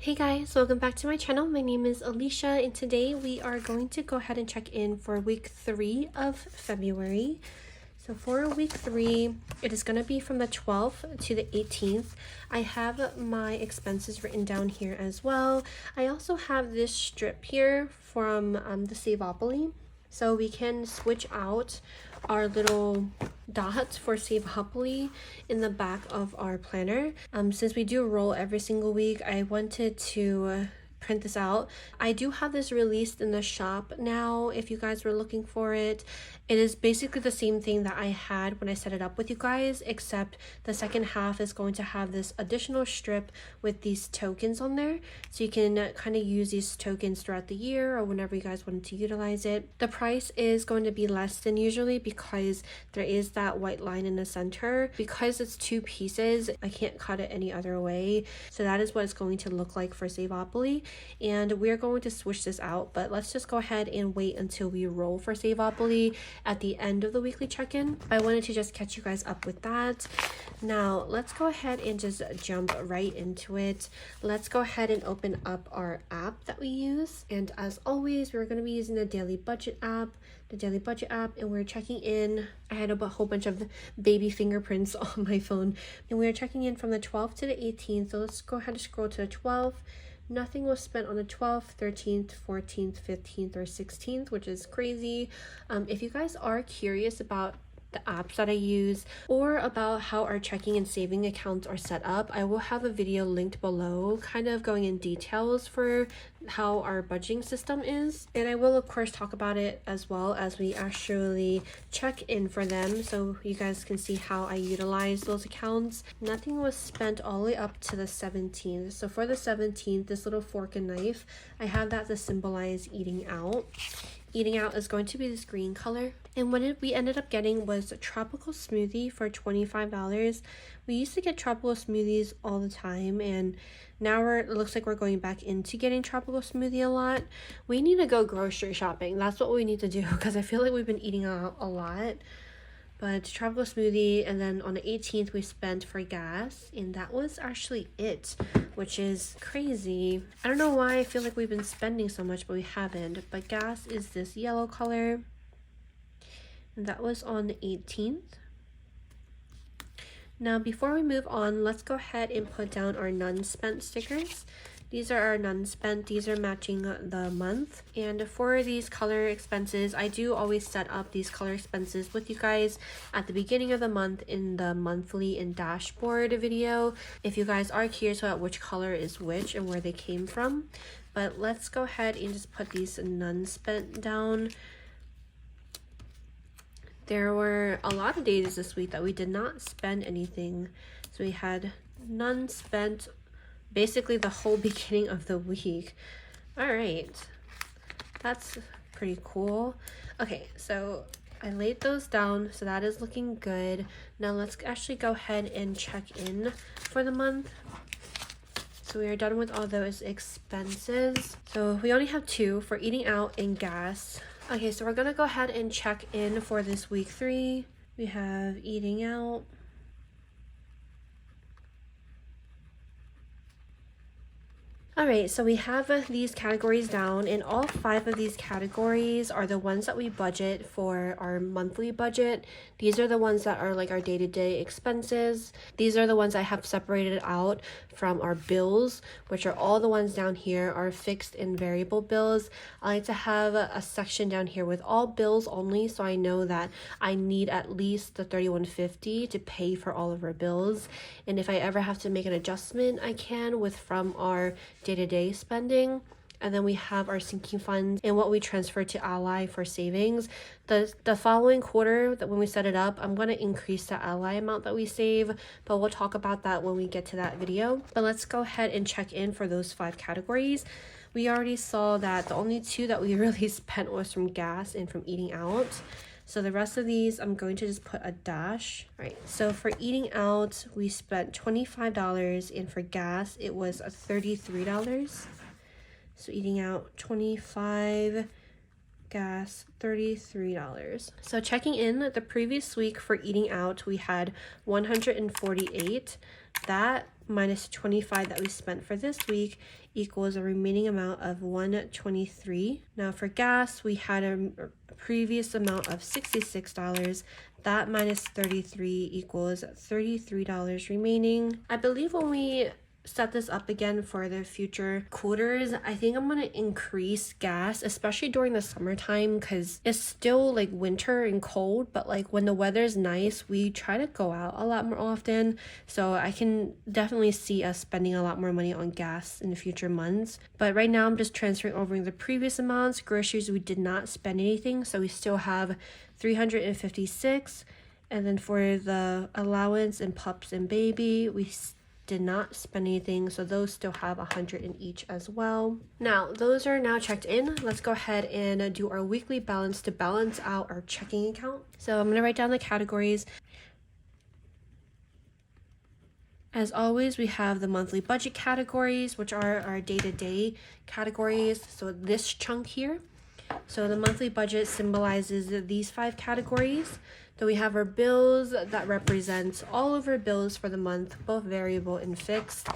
Hey guys, welcome back to my channel. My name is Alicia and today we are going to go ahead and check in for week 3 of February. So for week 3, it is going to be from the 12th to the 18th. I have my expenses written down here as well. I also have this strip here from the Savopoly. So we can switch out our little dots for Savopoly in the back of our planner. Since we do roll every single week, I wanted to print this out. I do have this released in the shop now if you guys were looking for it. It is basically the same thing that I had when I set it up with you guys, except the second half is going to have this additional strip with these tokens on there, so you can kind of use these tokens throughout the year or whenever you guys want to utilize it. The price is going to be less than usually because there is that white line in the center. Because it's 2 pieces, I can't cut it any other way, so that is what it's going to look like for Savopoly. And we're going to switch this out, but let's just go ahead and wait until we roll for Savopoly at the end of the weekly check-in. I wanted to just catch you guys up with that. Now let's go ahead and just jump right into it. Let's go ahead and open up our app that we use, and as always we're going to be using the daily budget app, and we're checking in. I had a whole bunch of baby fingerprints on my phone, and we're checking in from the 12th to the 18th. So let's go ahead and scroll to the 12th. Nothing was spent on the 12th, 13th, 14th, 15th, or 16th, which is crazy. If you guys are curious about the apps that I use or about how our checking and saving accounts are set up, I will have a video linked below kind of going in details for how our budgeting system is, and I will of course talk about it as well as we actually check in for them, so you guys can see how I utilize those accounts. Nothing was spent all the way up to the 17th. So for the 17th, this little fork and knife, I have that to symbolize eating out. Eating out is going to be this green color, and what we ended up getting was a tropical smoothie for $25. We used to get tropical smoothies all the time, and now it looks like we're going back into getting tropical smoothie a lot. We need to go grocery shopping. That's what we need to do, because I feel like we've been eating out a lot. But tropical smoothie, and then on the 18th we spent for gas, and that was actually it, which is crazy. I don't know why I feel like we've been spending so much, but we haven't. But gas is this yellow color, and that was on the 18th. Now before we move on, let's go ahead and put down our none spent stickers. These are our none spent. These are matching the month. And for these color expenses, I do always set up these color expenses with you guys at the beginning of the month in the monthly and dashboard video, if you guys are curious about which color is which and where they came from. But let's go ahead and just put these none spent down. There were a lot of days this week that we did not spend anything. So we had none spent basically the whole beginning of the week. All right, that's pretty cool. Okay, so I laid those down, so that is looking good. Now let's actually go ahead and check in for the month. So we are done with all those expenses. So we only have 2 for eating out and gas. Okay, so we're gonna go ahead and check in for this week 3. We have eating out, Alright, so we have these categories down, and all 5 of these categories are the ones that we budget for our monthly budget. These are the ones that are like our day-to-day expenses. These are the ones I have separated out from our bills, which are all the ones down here are fixed and variable bills. I like to have a section down here with all bills only, so I know that I need at least the $31.50 to pay for all of our bills. And if I ever have to make an adjustment, I can with from our day-to-day spending. And then we have our sinking funds and what we transfer to Ally for savings. The following quarter, that when we set it up, I'm going to increase the Ally amount that we save, but we'll talk about that when we get to that video. But let's go ahead and check in for those 5 categories. We already saw that the only 2 that we really spent was from gas and from eating out. So the rest of these, I'm going to just put a dash. All right, so for eating out, we spent $25, and for gas, it was $33. So eating out, 25, gas, $33. So checking in, the previous week for eating out, we had 148. That minus 25 that we spent for this week equals a remaining amount of $123. Now for gas, we had a previous amount of $66. That minus 33 equals $33 remaining. I believe when we set this up again for the future quarters, I think I'm gonna increase gas, especially during the summertime, because it's still like winter and cold, but like when the weather's nice, we try to go out a lot more often. So I can definitely see us spending a lot more money on gas in the future months. But right now I'm just transferring over the previous amounts. Groceries, we did not spend anything, so we still have 356. And then for the allowance and pups and baby, we did not spend anything, so those still have 100 in each as well. Now those are now checked in. Let's go ahead and do our weekly balance to balance out our checking account. So I'm going to write down the categories. As always, we have the monthly budget categories, which are our day-to-day categories, so this chunk here. So the monthly budget symbolizes these 5 categories. Then we have our bills that represents all of our bills for the month, both variable and fixed.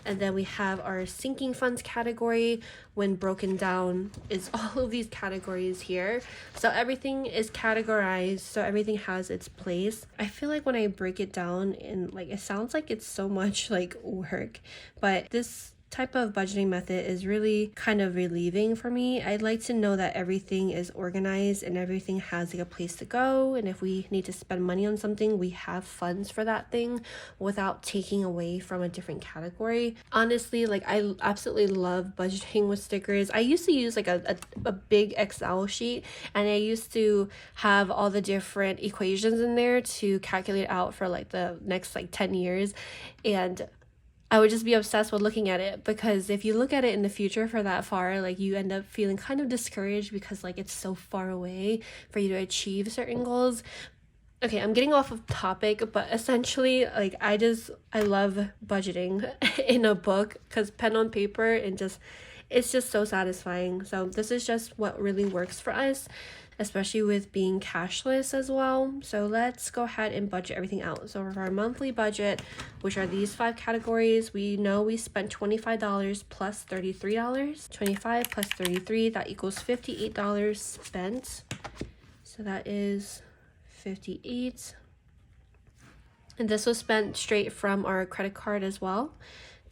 And then we have our sinking funds category. When broken down is all of these categories here. So everything is categorized, so everything has its place. I feel like when I break it down, and like it sounds like it's so much like work, but this type of budgeting method is really kind of relieving for me. I'd like to know that everything is organized and everything has like a place to go, and if we need to spend money on something, we have funds for that thing without taking away from a different category. Honestly, like I absolutely love budgeting with stickers. I used to use like a big Excel sheet, and I used to have all the different equations in there to calculate out for like the next like 10 years, and I would just be obsessed with looking at it, because if you look at it in the future for that far, like you end up feeling kind of discouraged because like it's so far away for you to achieve certain goals. Okay, I'm getting off of topic, but essentially like I love budgeting in a book, because pen on paper and it's just so satisfying. So this is just what really works for us, especially with being cashless as well. So let's go ahead and budget everything out. So for our monthly budget, which are these 5 categories, we know we spent $25 plus $33. 25 plus 33, that equals $58 spent. So that is 58. And this was spent straight from our credit card as well.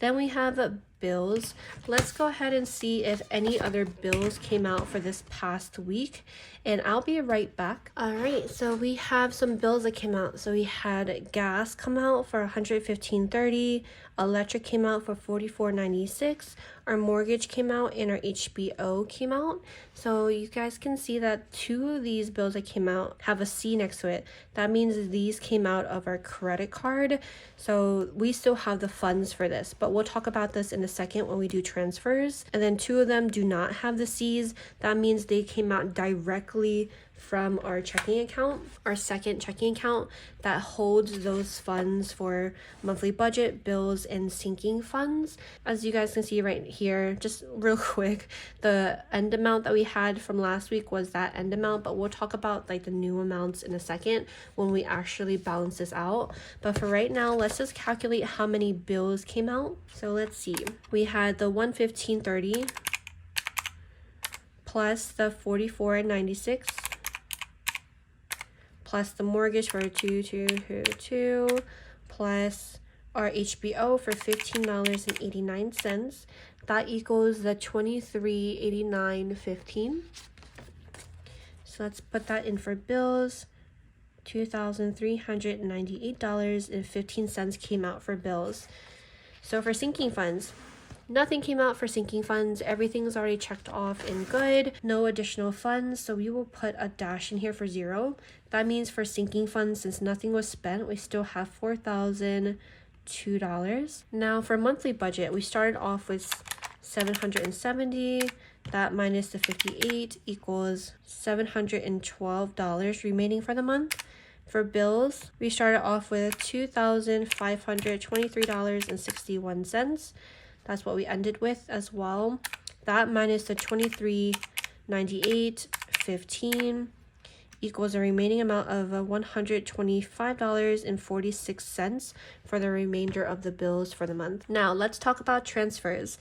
Then we have bills. Let's go ahead and see if any other bills came out for this past week, and I'll be right back. All right, so we have some bills that came out. So we had gas come out for $115.30, electric came out for $44.96, our mortgage came out, and our HBO came out. So you guys can see that 2 of these bills that came out have a C next to it. That means these came out of our credit card, so we still have the funds for this, but we'll talk about this in a second when we do transfers. And then 2 of them do not have the C's. That means they came out directly from our checking account, our second checking account that holds those funds for monthly budget, bills, and sinking funds. As you guys can see right here, just real quick, the end amount that we had from last week was that end amount, but we'll talk about like the new amounts in a second when we actually balance this out. But for right now, let's just calculate how many bills came out. So let's see, we had the $115.30 plus the $44.96 plus the mortgage for $222 plus our HBO for $15.89. That equals the $23.89.15. So let's put that in for bills. $2,398.15 came out for bills. So for sinking funds, nothing came out for sinking funds. Everything's already checked off and good. No additional funds, so we will put a dash in here for 0. That means for sinking funds, since nothing was spent, we still have $4,002. Now for monthly budget, we started off with $770. That minus the 58 equals $712 remaining for the month. For bills, we started off with $2,523.61. That's what we ended with as well. That minus the $23.98.15 equals a remaining amount of $125.46 for the remainder of the bills for the month. Now let's talk about transfers.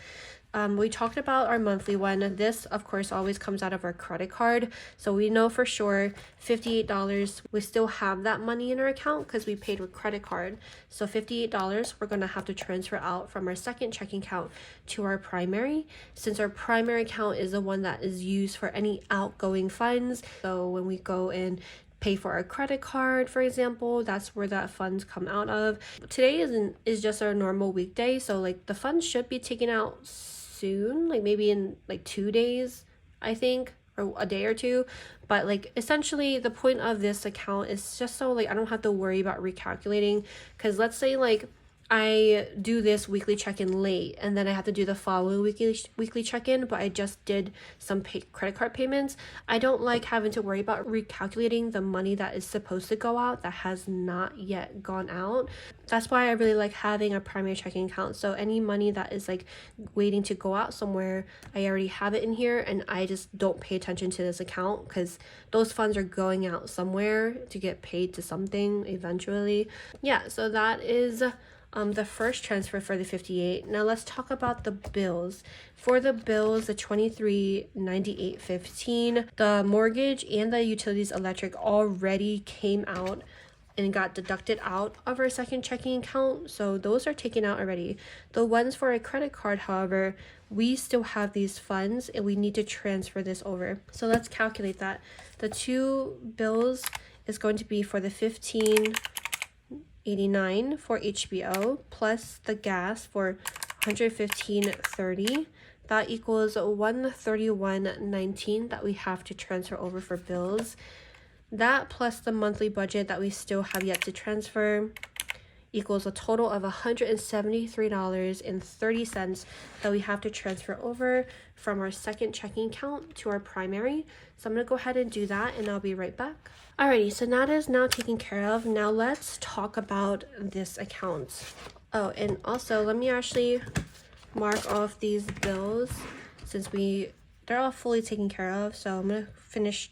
We talked about our monthly one. This, of course, always comes out of our credit card. So we know for sure $58, we still have that money in our account because we paid with credit card. So $58, we're going to have to transfer out from our second checking account to our primary, since our primary account is the one that is used for any outgoing funds. So when we go and pay for our credit card, for example, that's where that funds come out of. Today is just our normal weekday, so like the funds should be taken out soon, like maybe in like 2 days, I think, or a day or two. But like essentially the point of this account is just so like I don't have to worry about recalculating, because let's say like I do this weekly check-in late and then I have to do the following weekly check-in, but I just did some credit card payments. I don't like having to worry about recalculating the money that is supposed to go out that has not yet gone out. That's why I really like having a primary checking account. So any money that is like waiting to go out somewhere, I already have it in here and I just don't pay attention to this account because those funds are going out somewhere to get paid to something eventually. Yeah, so that is the first transfer for the 58. Now let's talk about the bills. For the bills, the $23.98.15, the mortgage and the utilities electric already came out and got deducted out of our second checking account, so those are taken out already. The ones for a credit card, however, we still have these funds and we need to transfer this over. So let's calculate that. The two bills is going to be for the $15.89 for HBO plus the gas for $115.30. That equals $131.19 that we have to transfer over for bills. That plus the monthly budget that we still have yet to transfer equals a total of $173.30 that we have to transfer over from our second checking account to our primary. So I'm going to go ahead and do that and I'll be right back. Alrighty, so that is now taken care of. Now let's talk about this account. Oh, and also let me actually mark off these bills since they're all fully taken care of. So I'm going to finish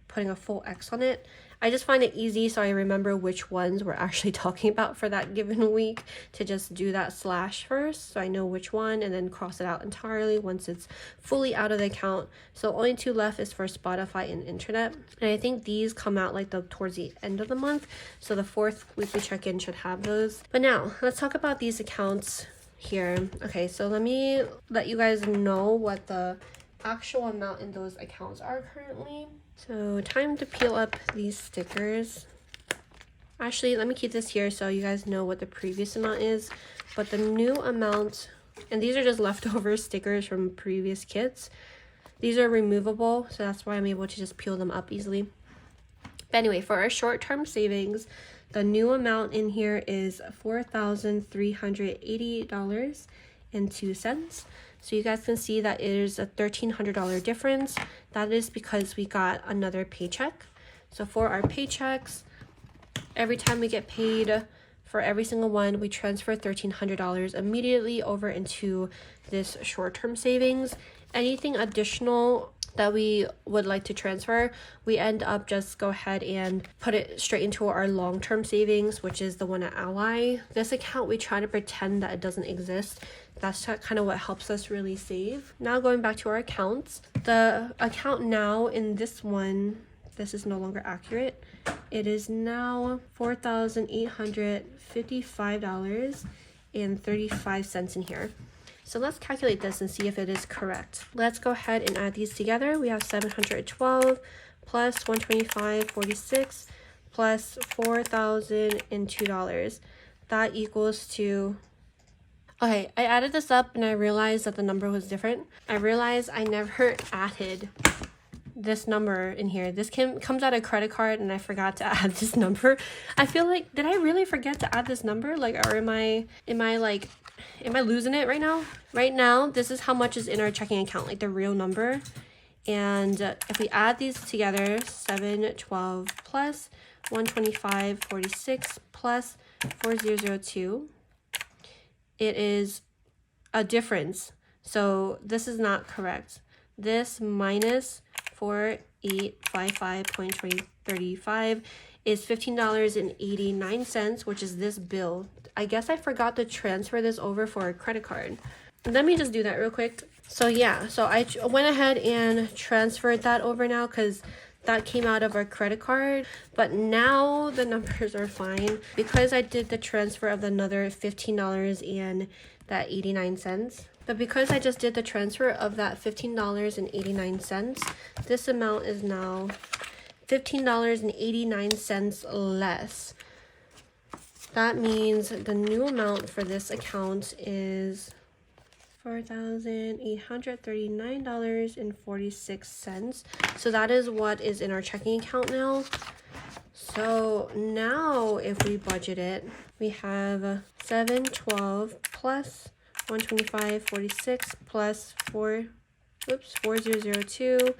putting a full X on it. I just find it easy so I remember which ones we're actually talking about for that given week, to just do that slash first so I know which one and then cross it out entirely once it's fully out of the account. So only two left is for Spotify and internet, and I think these come out like towards the end of the month, so the fourth weekly check-in should have those. But now let's talk about these accounts here. Okay, so let me let you guys know what the actual amount in those accounts are currently. So time to peel up these stickers. Actually, let me keep this here so you guys know what the previous amount is. But the new amount, and these are just leftover stickers from previous kits. These are removable, so that's why I'm able to just peel them up easily. But anyway, for our short-term savings, the new amount in here is $4,388.02. So you guys can see that it is a $1,300 difference. That is because we got another paycheck. So for our paychecks, every time we get paid for every single one, we transfer $1,300 immediately over into this short-term savings. Anything additional that we would like to transfer, we end up just go ahead and put it straight into our long-term savings, which is the one at Ally. This account, we try to pretend that it doesn't exist. That's kind of what helps us really save. Now going back to our accounts, the account now in this one, this is no longer accurate. It is now $4,855.35 in here. So let's calculate this and see if it is correct. Let's go ahead and add these together. We have 712 plus 125.46 plus $4,002. That equals to... Okay, I added this up and I realized that the number was different. I realized I never added this number in here. This comes out of credit card and I forgot to add this number. I feel like, did I really forget to add this number? Like, or am I losing it right now? Right now, this is how much is in our checking account, like the real number. And if we add these together, 712 plus 125.46 plus 4002, it is a difference. So this is not correct. This minus 4855.2035 is $15.89, which is this bill. I guess I forgot to transfer this over for a credit card. Let me just do that real quick. So yeah, so I went ahead and transferred that over now because that came out of our credit card, but now the numbers are fine because I did the transfer of another $15.89. But because I just did the transfer of that $15.89, this amount is now $15.89 less. That means the new amount for this account is $4,839.46. So that is what is in our checking account now. So now if we budget it, we have 712 plus 125.46 plus 4002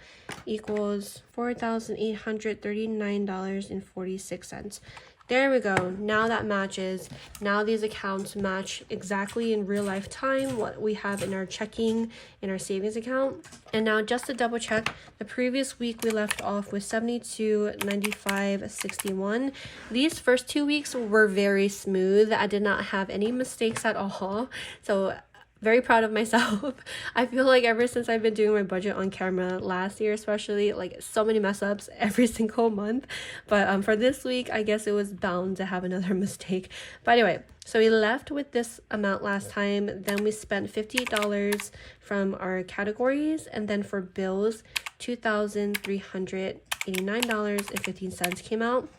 equals $4,839.46. There we go. Now that matches. Now these accounts match exactly in real life time what we have in our checking, in our savings account. And now just to double check, the previous week we left off with 72.95.61. These first 2 weeks were very smooth. I did not have any mistakes at all. So very proud of myself. I feel like ever since I've been doing my budget on camera last year, especially, like so many mess ups every single month. But for this week, I guess it was bound to have another mistake. But anyway, so we left with this amount last time. Then we spent $58 from our categories, and then for bills, $2,389.15 came out.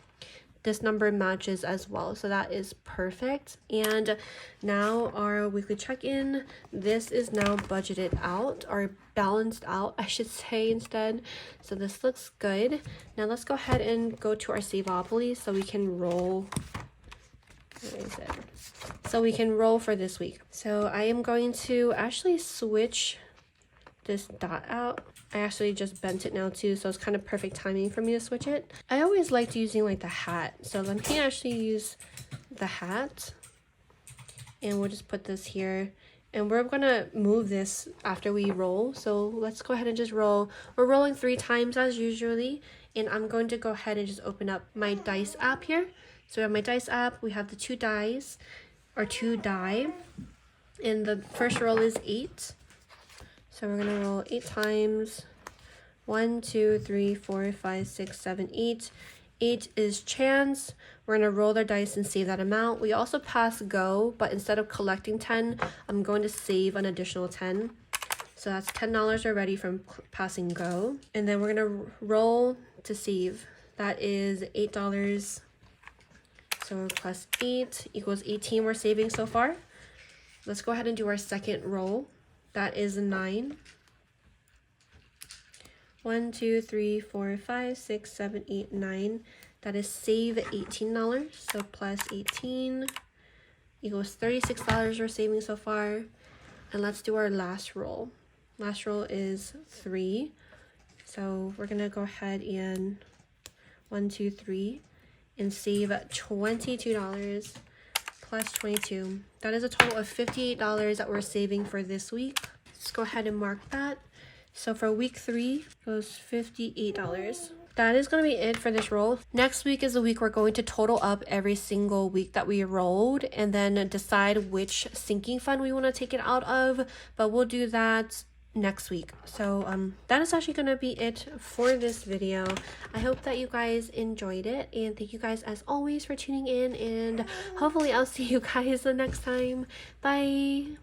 This number matches as well, so that is perfect. And now our weekly check-in, this is now budgeted out, or balanced out I should say instead. So this looks good. Now let's go ahead and go to our Savopoly so we can roll. Where is it? So we can roll for this week. So I am going to actually switch this dot out. I actually just bent it now too, so it's kind of perfect timing for me to switch it. I always liked using like the hat, so let me actually use the hat, and we'll just put this here, and we're gonna move this after we roll. So let's go ahead and just roll. We're rolling 3 times as usually, and I'm going to go ahead and just open up my dice app here. So we have my dice app, we have the 2 dice, or 2 die, and the first roll is 8. So we're gonna roll 8 times. 1, 2, 3, 4, 5, 6, 7, 8. 8 is chance. We're gonna roll our dice and save that amount. We also pass go, but instead of collecting 10, I'm going to save an additional 10. So that's $10 already from passing go. And then we're gonna roll to save. That is $8. So plus 8 equals 18 we're saving so far. Let's go ahead and do our second roll. That is 9. 1, 2, 3, 4, 5, 6, 7, 8, 9. That is save $18. So plus 18 equals $36 we're saving so far. And let's do our last roll. Last roll is 3. So we're gonna go ahead and 1, 2, 3 and save $22 plus 22. That is a total of $58 that we're saving for this week. Let's go ahead and mark that. So for week 3 goes $58. That is going to be it for this roll. Next week is the week we're going to total up every single week that we rolled and then decide which sinking fund we want to take it out of, but we'll do that next week. So that is actually going to be it for this video. I hope that you guys enjoyed it, and thank you guys as always for tuning in, and hopefully I'll see you guys the next time. Bye.